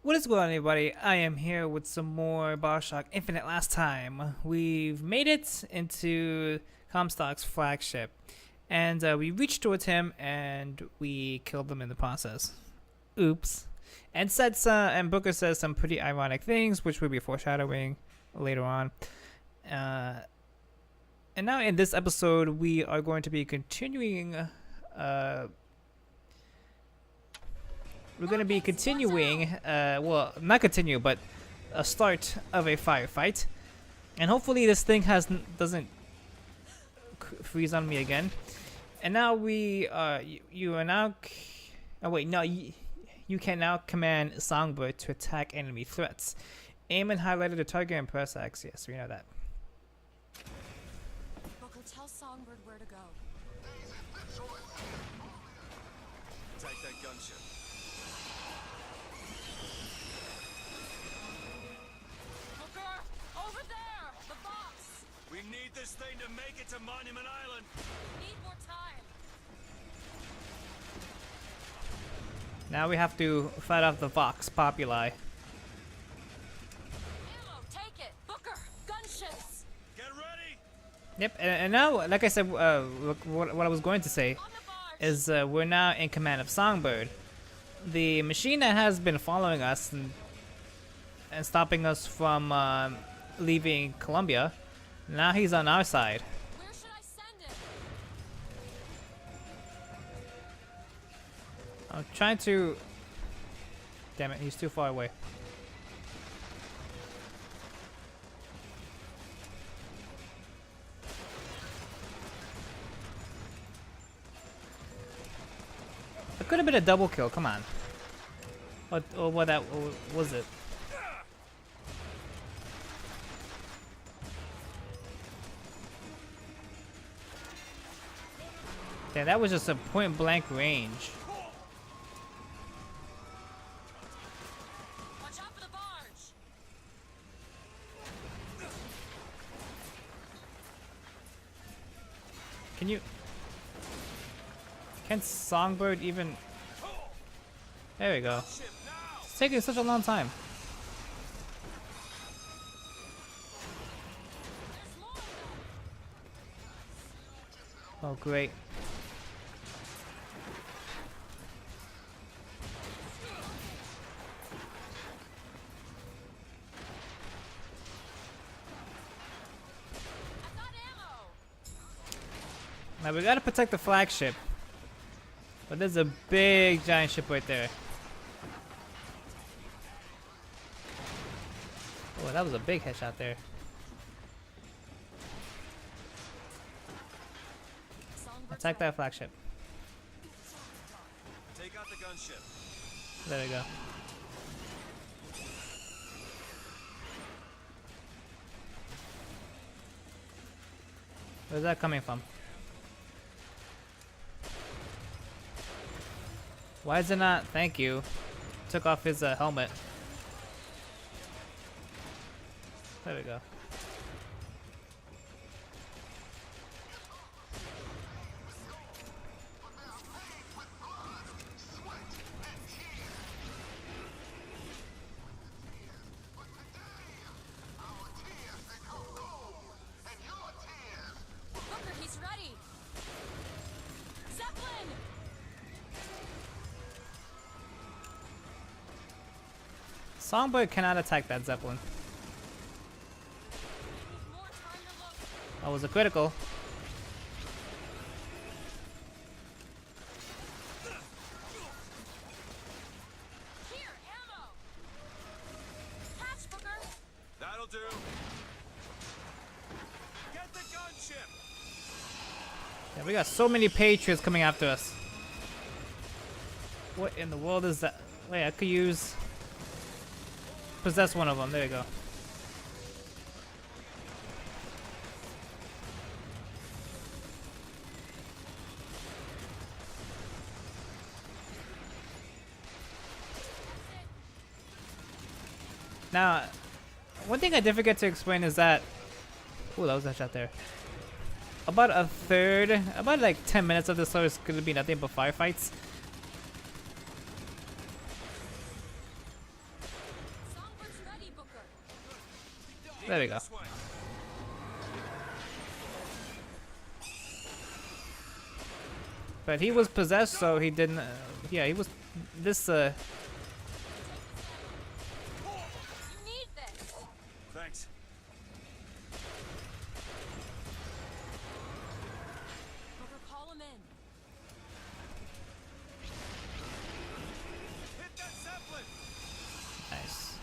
What is going on, everybody? I am here with some more Bioshock Infinite. Last time we've made it into Comstock's flagship, and we reached towards him and we killed him in the process. Oops. And and Booker says some pretty ironic things, which will be foreshadowing later on. And now in this episode, we are going to be continuing. We're going to be continuing, well, not continue, but a start of a firefight. And hopefully this thing doesn't freeze on me again. And now you are now, oh wait, no, you can now command Songbird to attack enemy threats. Aim and highlight the target and press X. Yes, we know that. Booker, tell Songbird where to go. Take that gunship. Booker, over there! The box! We need this thing to make it to Monument Island. Need more time. Now we have to fight off the Vox Populi. Ammo, take it! Booker, gunships! Get ready. Yep, and now, like I said, what I was going to say On the barge! is we're now in command of Songbird. The machine that has been following us and stopping us from leaving Columbia, now he's on our side. Where should I send him? I'm trying to... Damn it, he's too far away. It could have been a double kill, come on. Or what that was it? Yeah, that was just a point blank range. Watch out for the barge! Can Songbird even... There we go. Ship now. It's taking such a long time. There's more of them! Oh, great. I've got ammo! Now we gotta protect the flagship. But there's a big giant ship right there. Oh, that was a big headshot there. Songbird's Attack that flagship. Take out the gunship. There we go. Where's that coming from? Why is it not? Thank you. Took off his helmet. There we go. Booker, he's ready! Zeppelin! Songbird cannot attack that Zeppelin. Need more time to look. That was a critical. Here, ammo! Catch, Booker! That'll do. Get the gunship. Yeah, we got so many Patriots coming after us. What in the world is that? Wait, I could use... Possess one of them. There you go. Now, one thing I did forget to explain is that... Ooh, that was a shot there. About like 10 minutes of this story is going to be nothing but firefights. There we go. This way. But he was possessed, so he didn't. Yeah, he was. This. You need this. Thanks. Booker, call him in. Hit that Zeppelin. Nice.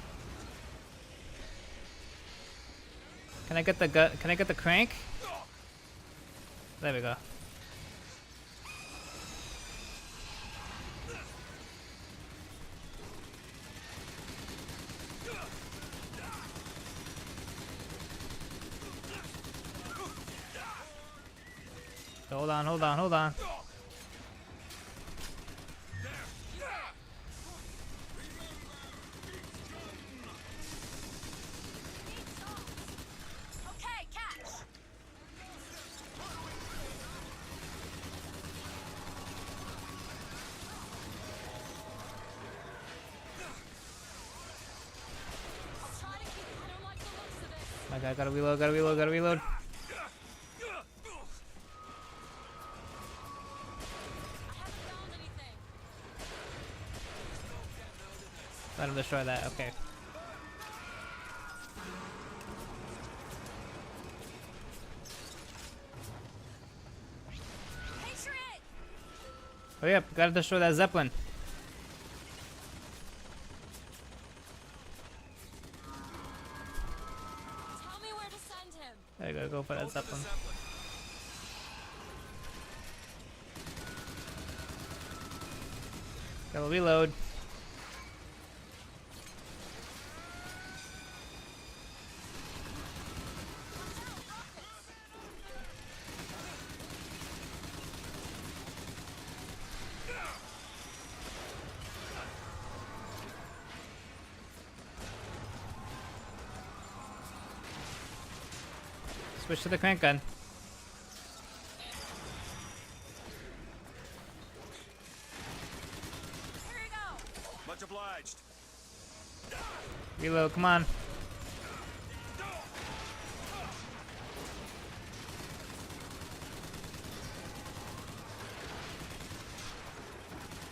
Can I get the gut? Can I get the crank? There we go. Hold on, hold on, hold on. Okay, catch. I'll try to keep. I don't like the looks of it. My God, gotta reload, gotta reload, gotta reload. I haven't found anything. Let him destroy that. Okay. Patriot! Oh yep, gotta destroy that Zeppelin. Tell me where to send him. I gotta go for that Go for the Zeppelin. Zeppelin. Gotta reload. Switch to the crank gun. Here you go. Much obliged. Reload, come on.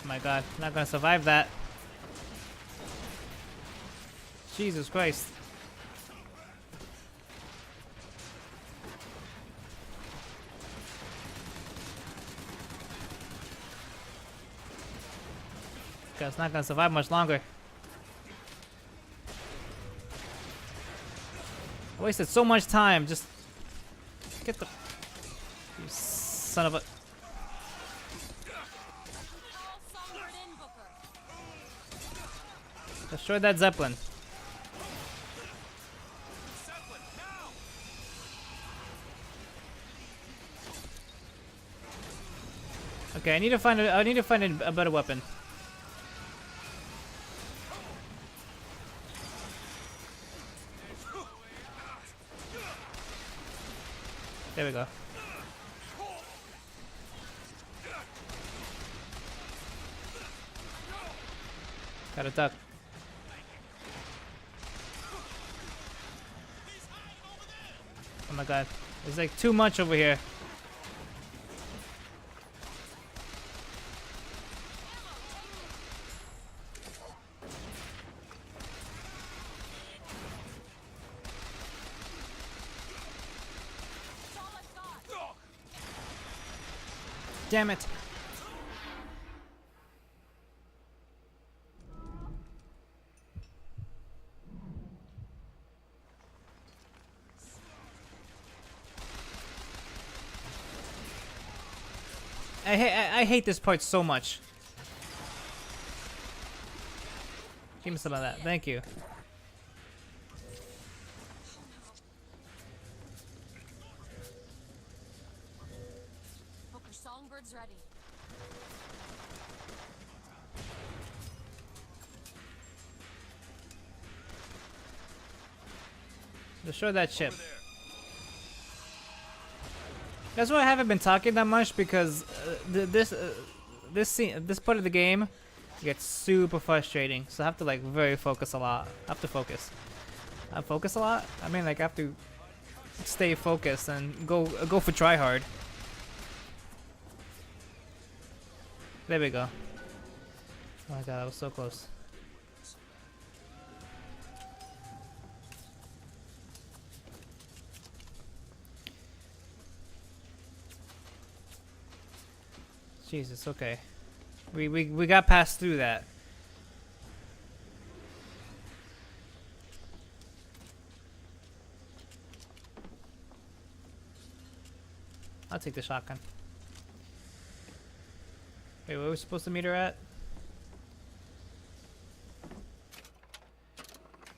Oh my God, not gonna survive that. Jesus Christ. Guy's not gonna survive much longer. I wasted so much time. Just get the. You son of a. Call Songbird in, Booker. Destroy that Zeppelin. Zeppelin, now! Okay, I need to find a. I need to find a better weapon. There we go. Gotta duck. Oh my God, there's like too much over here. That's all I've got. Damn it. I hate this part so much. Give me some of that. Thank you. Booker, Songbird's ready. Destroy that ship. Over there. That's why I haven't been talking that much because this part of the game gets super frustrating. So I have to like very focus a lot. I have to focus. I focus a lot. I mean, like I have to stay focused and go for try hard. There we go. Oh my god, that was so close. Jesus, okay. We got passed through that. I'll take the shotgun. Wait, where are we supposed to meet her at?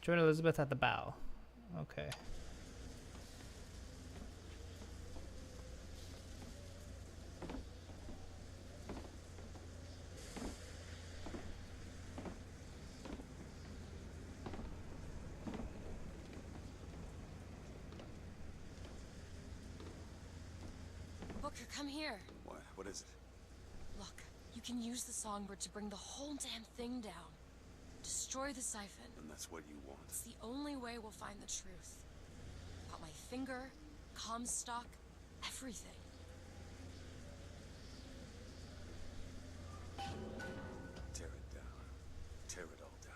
Join Elizabeth at the bow. Okay. Booker, come here. What? What is it? Look, you can use the songbird to bring the whole damn thing down. Destroy the siphon. And that's what you want. It's the only way we'll find the truth. About my finger, Comstock, everything. Tear it down. Tear it all down.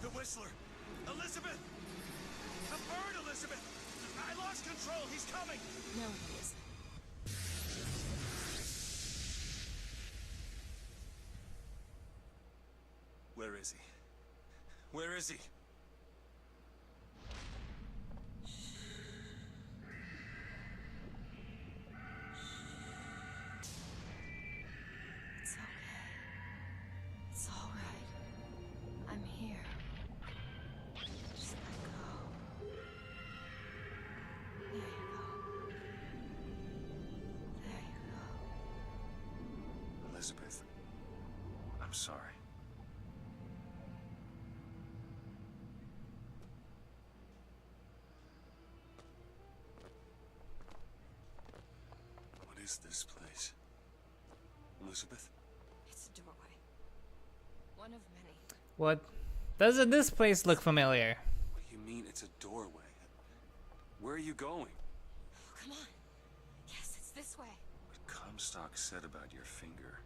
The Whistler! Elizabeth! The bird, Elizabeth! I lost control! He's coming! No, it isn't. Where is he? Where is he? It's okay. It's all right. I'm here. Just let go. There you go. There you go. Elizabeth, I'm sorry. What is this place? Elizabeth? It's a doorway. One of many. What? Doesn't this place look familiar? What do you mean it's a doorway? Where are you going? Oh, come on. Yes, it's this way. What Comstock said about your finger.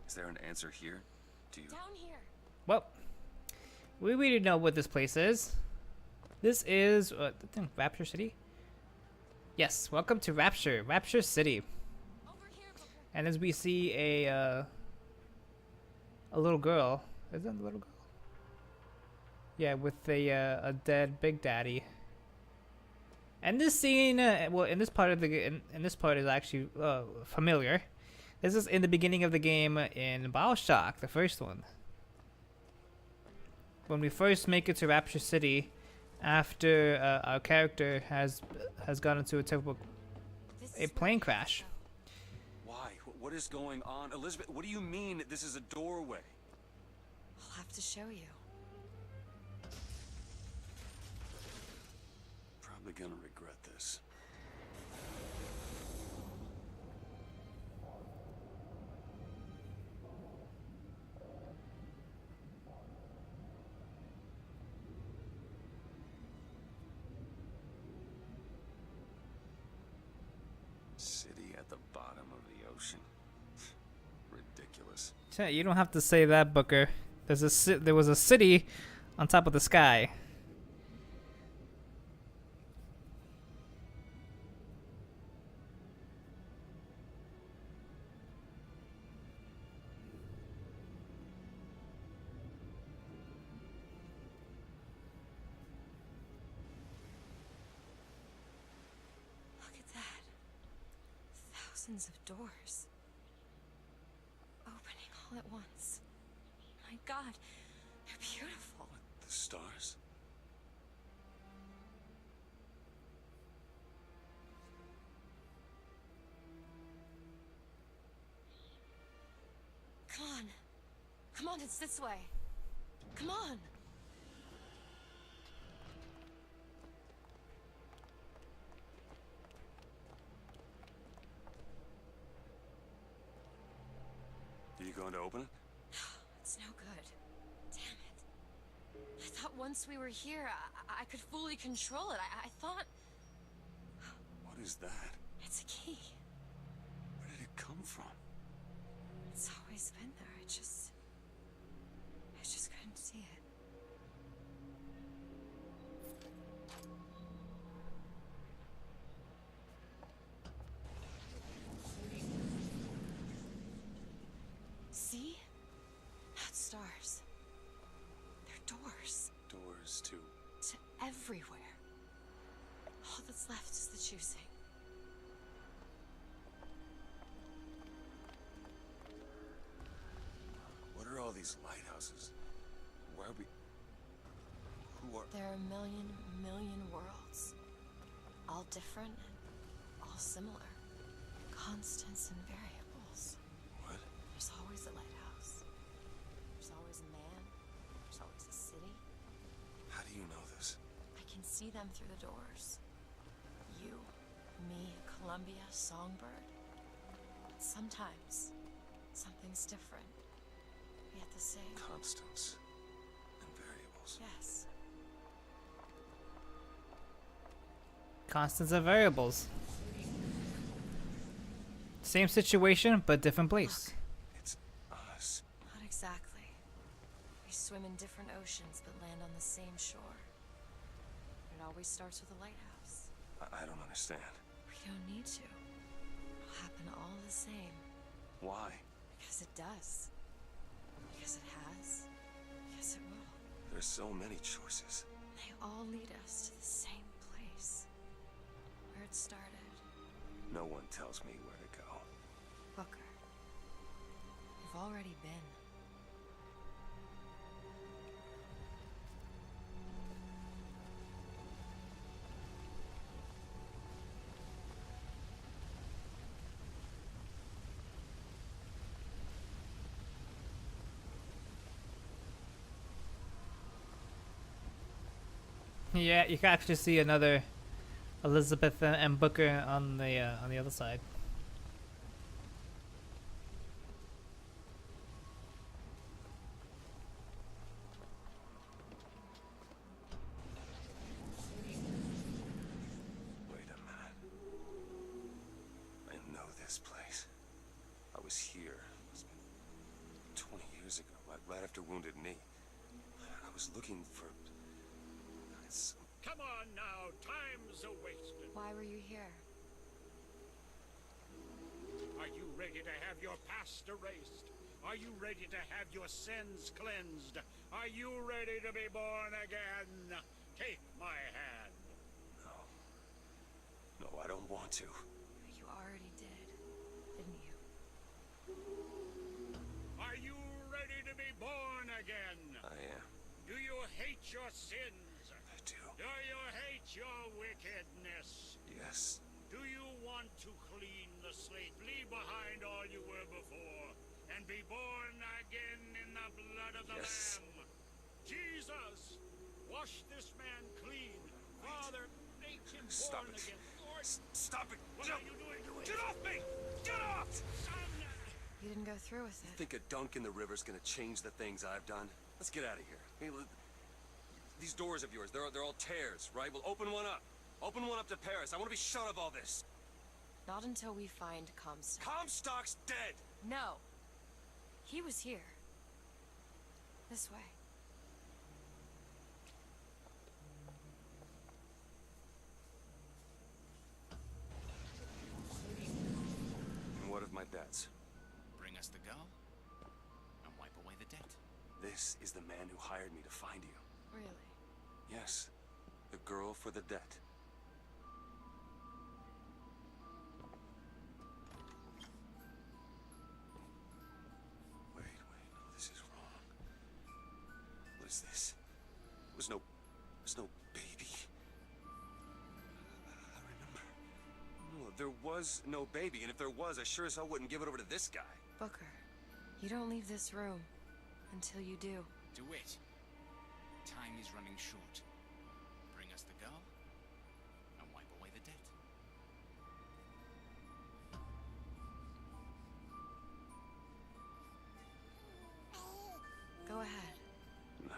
Is there an answer here? Do you... Down here. Well, we really know what this place is. This is Rapture City. Yes, welcome to Rapture City. Over here, Booker. And as we see a little girl, is that the little girl? Yeah, with a dead Big Daddy. And this scene, well, in this part of the in this part is actually familiar. This is in the beginning of the game in Bioshock, the first one. When we first make it to Rapture City, after our character has gone into a terrible This a is plane where crash. Why? What is going on? Elizabeth, what do you mean this is a doorway? I'll have to show you. Probably gonna regret this. City at the bottom of the ocean. Ridiculous. You don't have to say that, Booker. There was a city on top of the sky. Look at that. Thousands of doors. Opening all at once. My God, they're beautiful. The stars? It's this way. Come on. Are you going to open it? It's no good. Damn it. I thought once we were here, I could fully control it. I thought... What is that? It's a key. Where did it come from? It's always been there. I just couldn't see it. See? Not stars. They're doors. Doors to... To everywhere. All that's left is the choosing. What are all these lighthouses? Why are we... Who are... There are a million worlds. All different and all similar. Constants and variables. What? There's always a lighthouse. There's always a man. There's always a city. How do you know this? I can see them through the doors. You, me, Columbia, Songbird. Sometimes, something's different. Yet the same. Constants and variables. Yes. Constants and variables. Same situation, but different place. It's us. Not exactly. We swim in different oceans but land on the same shore. It always starts with a lighthouse. I don't understand. We don't need to. It'll happen all the same. Why? Because it does. Because it has. Because it will. There's so many choices. They all lead us to the same place. Where it started. No one tells me where to go. Booker. You've already been. Yeah, you can actually see another Elizabeth and Booker on the other side. Wait a minute. I know this place. I was here. It was 20 years ago, right after Wounded Knee. I was looking for... Come on now, time's a-wasted. Why were you here? Are you ready to have your past erased? Are you ready to have your sins cleansed? Are you ready to be born again? Take my hand. No. No, I don't want to. You already did, didn't you? Are you ready to be born again? I am. Do you hate your sins? I do. Do you hate your wickedness? Yes. Do you want to clean the slate, leave behind all you were before, and be born again in the blood of the Yes. Lamb? Jesus, wash this man clean. Father, make him Stop born it. again. Lord, Stop it! what are you doing to Get him? off me! Get off! Son! You didn't go through with it. Think a dunk in the river's gonna change the things I've done? Let's get out of here. Hey, these doors of yours, they're all tears, right? Well, open one up. Open one up to Paris. I want to be shut of all this. Not until we find Comstock. Comstock's dead! No. He was here. This way. And what of my debts? Bring us the go, and wipe away the debt. This is the man who hired me to find you. Really? Yes. The girl for the debt. Wait, no, this is wrong. What is this? There's no baby. I remember. No, there was no baby, and if there was, I sure as hell wouldn't give it over to this guy. Booker, you don't leave this room. Until you do. Do it. Time is running short. Bring us the girl, and wipe away the debt. Go ahead. No.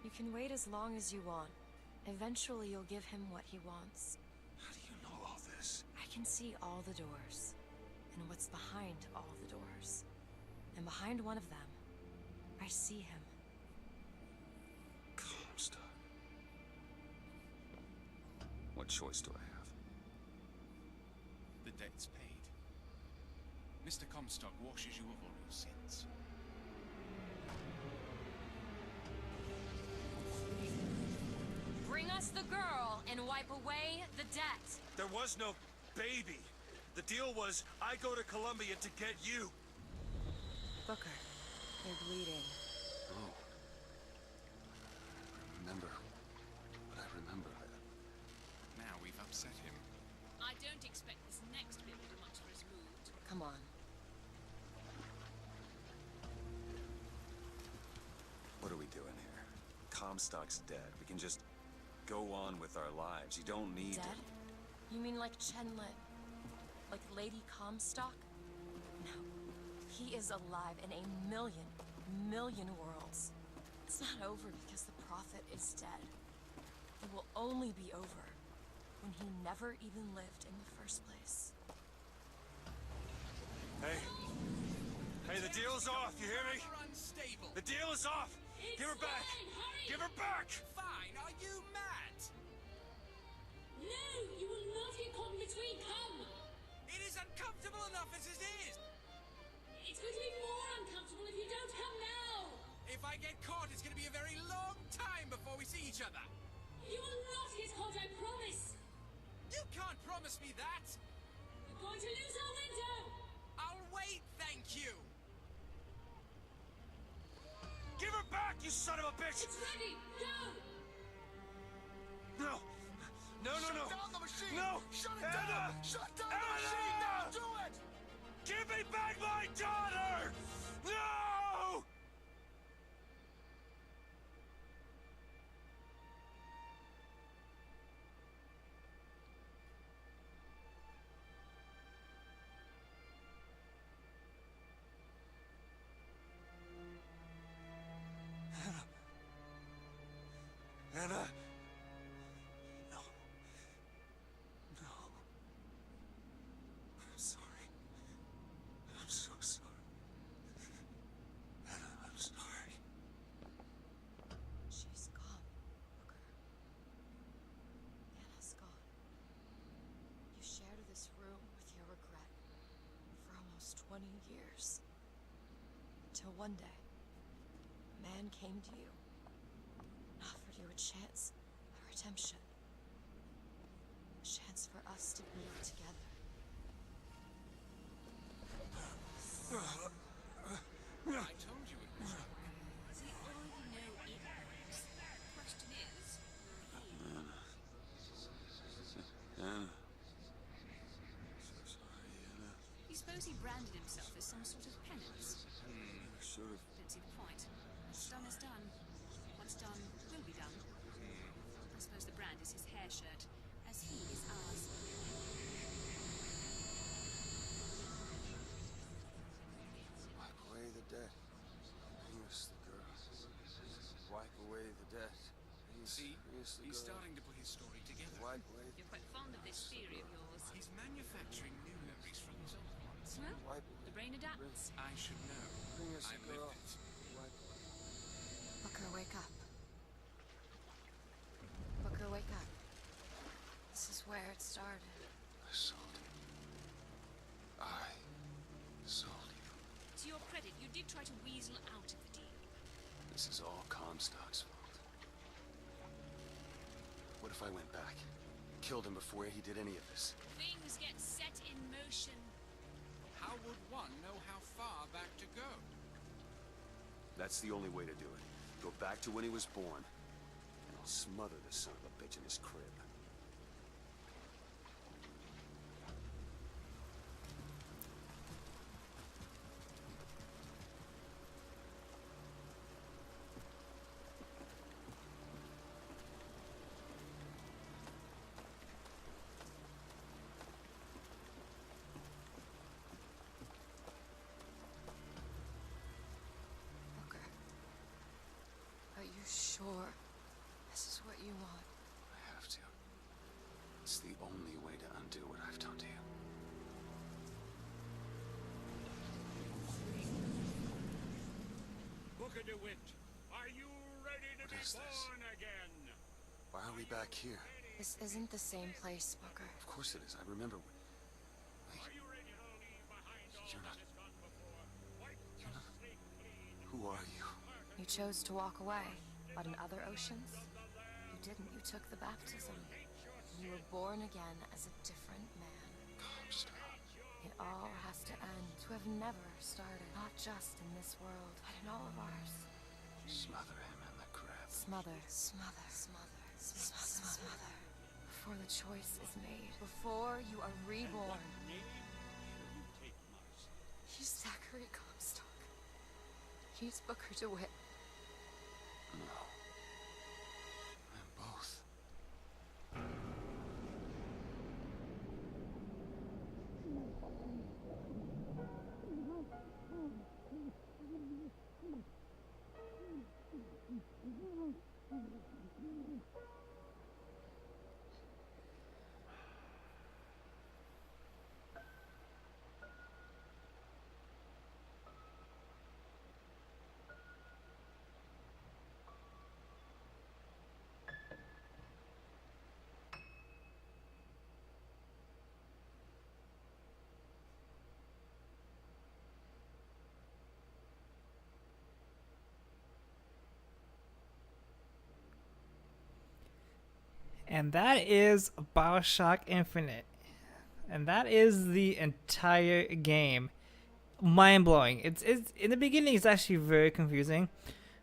You can wait as long as you want. Eventually you'll give him what he wants. How do you know all this? I can see all the doors. And what's behind all the doors. And behind one of them, I see him. Comstock. What choice do I have? The debt's paid. Mr. Comstock washes you of all your sins. Bring us the girl and wipe away the debt. There was no baby. The deal was I go to Columbia to get you. Booker, they're bleeding. Oh. I remember. But I remember. Now we've upset him. I don't expect this next bit will do much for his mood. Come on. What are we doing here? Comstock's dead. We can just go on with our lives. You don't need Dead? You mean like Chenlit? Like Lady Comstock? No. He is alive in a million worlds. It's not over because the Prophet is dead. It will only be over when he never even lived in the first place. Hey. Hey, the deal's off. You hear me? You're unstable. The deal is off. Give her back. Give her back. Fine, are you mad? No, you will not get caught in between. Come. It is uncomfortable enough as it is. It's going to be more uncomfortable if you don't come now. If I get caught, it's going to be a very long time before we see each other. You will not get caught, I promise. You can't promise me that. We're going to lose our window. I'll wait, thank you. Give her back, you son of a bitch. It's ready. Go. No. No, no, no. Shut down the machine. No. Shut it Anna. down. Shut down the Anna. machine. Now do it. Give me back my daughter. No. Anna. No. No. I'm sorry. I'm so sorry. Anna, I'm sorry. She's gone, Booker. Anna's gone. You shared this room with your regret for almost 20 years. Till one day, a man came to you and offered you a chance at redemption. A chance for us to be together. I told you it was. We already know it works. The question is, will he? Anna. So sorry, Anna. You suppose he branded himself as some sort of penance? I should have. Don't see the point. What's done is done. What's done will be done. I suppose the brand is his hair shirt, as he is ours. Wipe away the debt. Bring us the girl. Wipe away the debt. See, he's starting to put his story together. Wipe away You're quite fond of this theory of yours. He's manufacturing new memories from his old ones. Well, the brain adapts. I should know. Bring us I the girl. lived it. Booker, wake up. Booker, wake up. This is where it started. I sold you. I sold you. To your credit, you did try to weasel out of the deal. This is all Comstock's fault. What if I went back? Killed him before he did any of this? Things get set in motion. How would one know how far back to go? That's the only way to do it. Go back to when he was born, and I'll smother the son of a bitch in his crib. only way to undo what I've done to you. Booker DeWitt, are you ready to What be is this? born again? Why are we back here? This isn't the same place, Booker. Of course it is. I remember. Are you ready to leave behind all You're not- that has gone before? Wipe You're the not- slate clean. Who are you? You chose to walk away, but in other oceans, you didn't. You took the baptism. You were born again as a different man. Stop. It all has to end. To have never started, not just in this world, but in all of ours. Smother him in the crab. Smother, smother, smother, smother, smother. Before the choice is made, before you are reborn. Name should you take, Marcy? He's Zachary Comstock. He's Booker DeWitt. No. I'm both. And that is Bioshock Infinite. And that is the entire game. Mind blowing. It's in the beginning it's actually very confusing,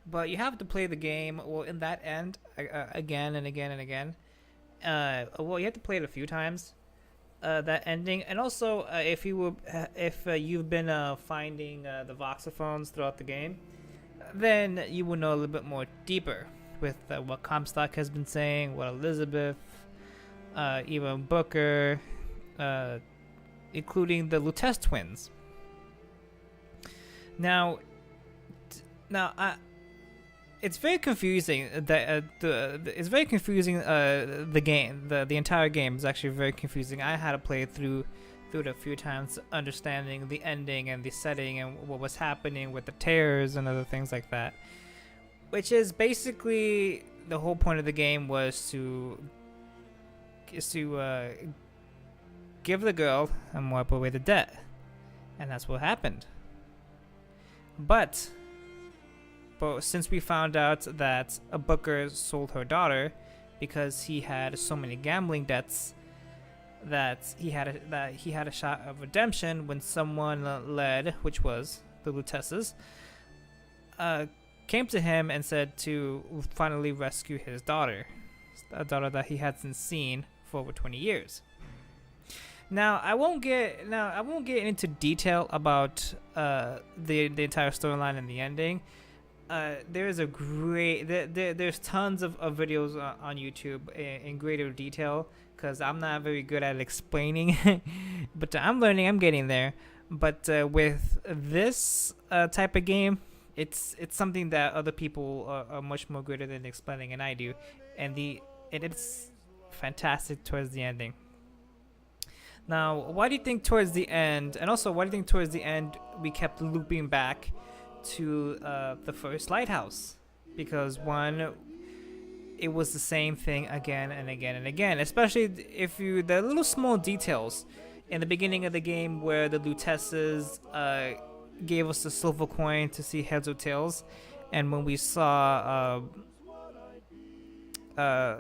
but you have to play the game in that end again and again and again. You have to play it a few times. That ending, and also if you've been finding the voxophones throughout the game, then you will know a little bit more deeper with what Comstock has been saying, what Elizabeth, even Booker, including the Lutece twins. Now, it's very confusing. It's very confusing. The game, the entire game is actually very confusing. I had to play through it a few times, understanding the ending and the setting and what was happening with the tears and other things like that. Which is basically the whole point of the game was to give the girl and wipe away the debt, and that's what happened. But since we found out that a Booker sold her daughter because he had so many gambling debts that he had a shot of redemption when someone led, which was the Luteces, came to him and said to finally rescue his daughter, a daughter that he hadn't seen for over 20 years. Now I won't get into detail about the entire storyline and the ending. There's tons of videos on YouTube in greater detail, because I'm not very good at explaining, but I'm learning. I'm getting there. But with this type of game, it's something that other people are much more good at than explaining than I do, and it's fantastic towards the ending. Now, why do you think towards the end, and also why do you think towards the end we kept looping back to the first lighthouse? Because one, it was the same thing again and again and again, especially if the little small details in the beginning of the game where the Luteces gave us the silver coin to see heads or tails, and when we saw one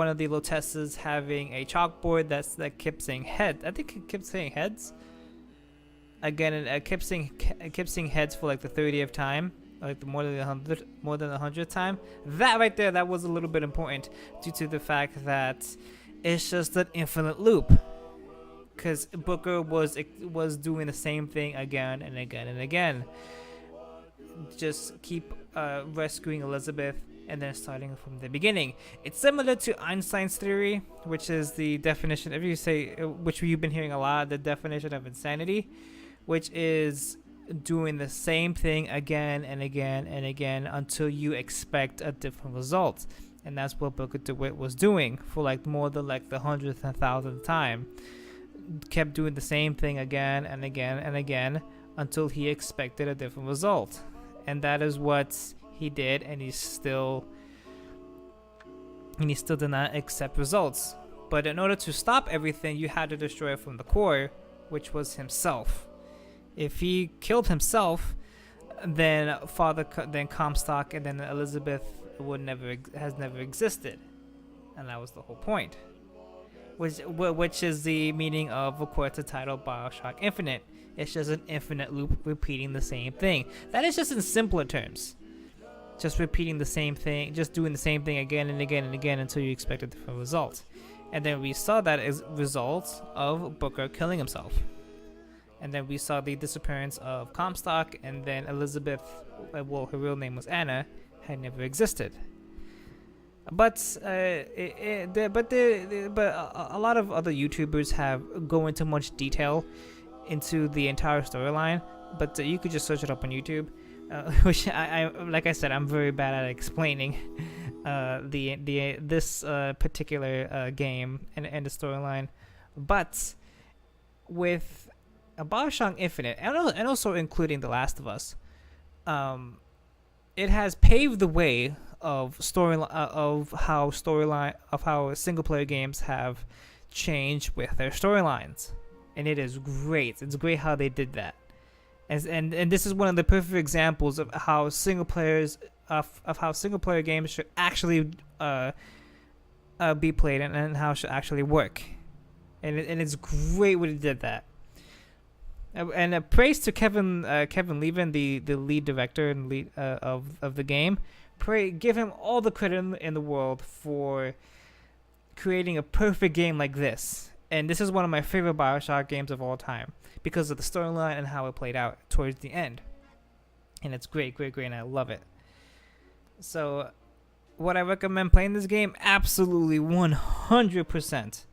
of the Luteces having a chalkboard that kept saying head. I think it kept saying heads again, and it kept saying heads for like the 30th time, like more than the 100th time. That right there, that was a little bit important due to the fact that it's just an infinite loop, because Booker was doing the same thing again and again and again. Just keep rescuing Elizabeth and then starting from the beginning. It's similar to Einstein's theory, which is the definition, if you say, which you've been hearing a lot, the definition of insanity, which is doing the same thing again and again and again until you expect a different result. and that's what Booker DeWitt was doing for like more than like the 100th and 1000th time. Kept doing the same thing again and again and again until he expected a different result, and that is what he did, and he still did not accept results. But in order to stop everything, you had to destroy it from the core, which was himself. If he killed himself, then then Comstock, and then Elizabeth has never existed, and that was the whole point. Which is the meaning of course, the title Bioshock Infinite. It's just an infinite loop repeating the same thing. That is just in simpler terms. Just repeating the same thing, just doing the same thing again and again and again until you expect a different result. And then we saw that as results of Booker killing himself. And then we saw the disappearance of Comstock, and then Elizabeth, well, her real name was Anna, had never existed. But a lot of other YouTubers have go into much detail into the entire storyline. But you could just search it up on YouTube, which I like I said, I'm very bad at explaining this particular game and the storyline. But with Bioshock Infinite, and also including The Last of Us, it has paved the way of how single player games have changed with their storylines, and it is great. It's great how they did that, and this is one of the perfect examples of how single player games should actually be played, and how it should actually work, and it's great when it did that. And praise to Kevin Levin, the lead director and lead of the game. Give him all the credit in the world for creating a perfect game like this. And this is one of my favorite Bioshock games of all time because of the storyline and how it played out towards the end. And it's great, and I love it. So, would I recommend playing this game? Absolutely, 100%.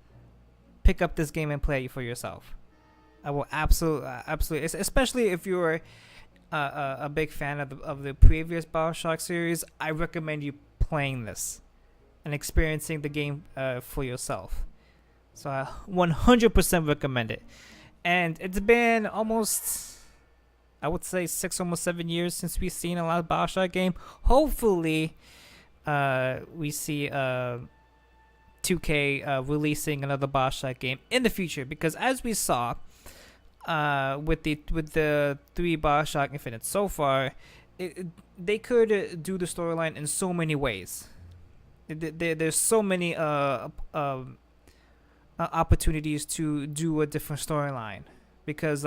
Pick up this game and play it for yourself. I will absolutely, especially if you're a big fan of the previous Bioshock series. I recommend you playing this and experiencing the game for yourself. So I 100% recommend it. And it's been almost, I would say, 6, almost 7 years since we've seen a last Bioshock game. Hopefully, we see 2K releasing another Bioshock game in the future, because as we saw, with the 3 Bioshock Infinite so far, they could do the storyline in so many ways. There's so many opportunities to do a different storyline, because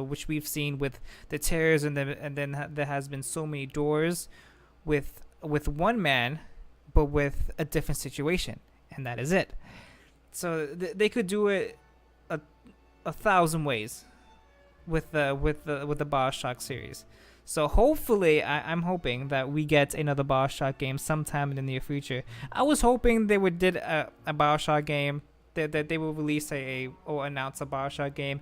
which we've seen with the tears, and then there has been so many doors with one man, but with a different situation, and that is it. So they could do it 1,000 ways with the Bioshock series. So hopefully, I'm hoping that we get another Bioshock game sometime in the near future. I was hoping they would did a Bioshock game, that they will release or announce a Bioshock game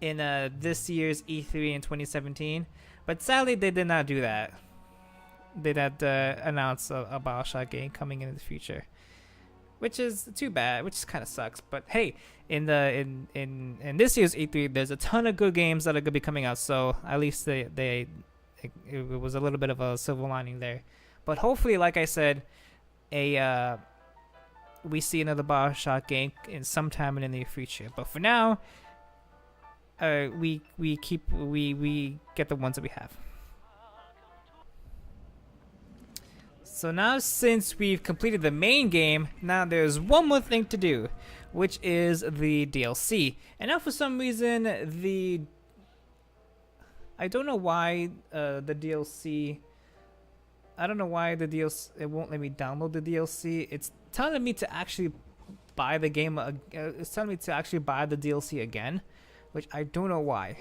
in this year's E3 in 2017. But sadly, they did not do that. They did announce a Bioshock game coming in the future, which is too bad, which kind of sucks. But hey, in this year's E3, there's a ton of good games that are gonna be coming out. So at least it was a little bit of a silver lining there. But hopefully, like I said, we see another Bioshock game in sometime in the near future. But for now, we get the ones that we have. So now, since we've completed the main game, now there's one more thing to do, which is the DLC. And now for some reason, I don't know why the DLC, it won't let me download the DLC. It's telling me to actually buy the game, it's telling me to actually buy the DLC again, which I don't know why.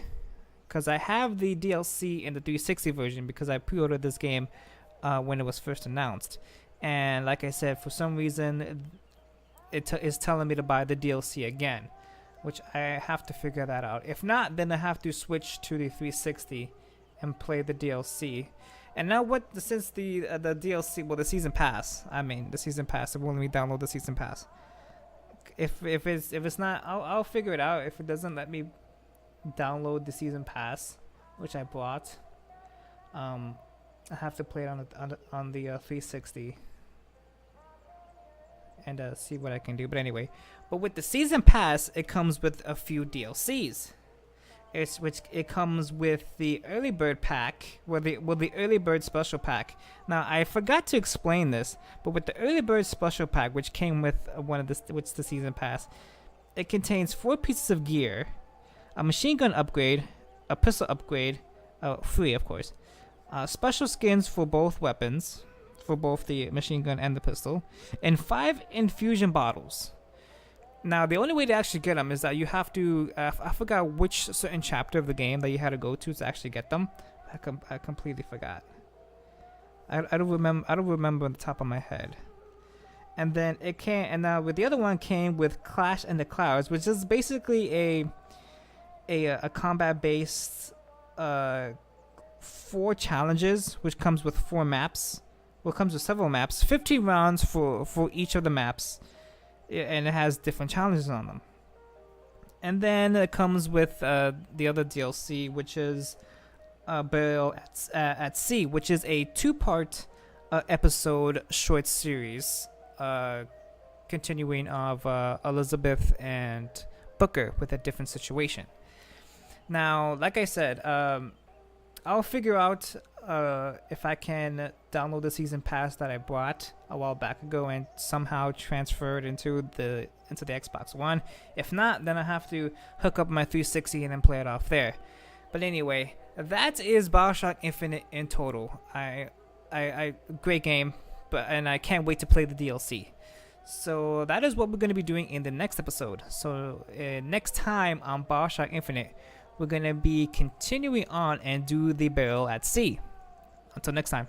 Because I have the DLC in the 360 version, because I pre-ordered this game when it was first announced, and like I said, for some reason it is telling me to buy the DLC again, which I have to figure that out. If not, then I have to switch to the 360 and play the DLC. And now since the DLC, well, the season pass. I mean, the season pass. It won't let me download the season pass. If it's not, I'll figure it out. If it doesn't let me download the season pass, which I bought, I have to play it on the 360 and see what I can do. But anyway, but with the season pass, it comes with a few DLCs. It comes with the early bird pack, the early bird special pack. Now I forgot to explain this, but with the early bird special pack, which came with which the season pass, it contains 4 pieces of gear, a machine gun upgrade, a pistol upgrade, free of course, special skins for both weapons, for both the machine gun and the pistol, and 5 infusion bottles. Now, the only way to actually get them is that you have to, I forgot which certain chapter of the game that you had to go to actually get them. I completely forgot. I don't remember on the top of my head. And then with the other one came with Clash in the Clouds, which is basically a combat-based 4 challenges, which comes with 4 maps. Well, it comes with several maps, 15 rounds for each of the maps. And it has different challenges on them. And then it comes with the other DLC, which is Burial at Sea, which is a 2-part episode short series continuing of Elizabeth and Booker with a different situation. Now, like I said, I'll figure out if I can download the season pass that I bought a while back ago and somehow transfer it into the Xbox One. If not, then I have to hook up my 360 and then play it off there. But anyway, that is Bioshock Infinite in total. I great game, and I can't wait to play the DLC. So that is what we're going to be doing in the next episode. So next time on Bioshock Infinite, we're going to be continuing on and do the Burial at Sea. Until next time.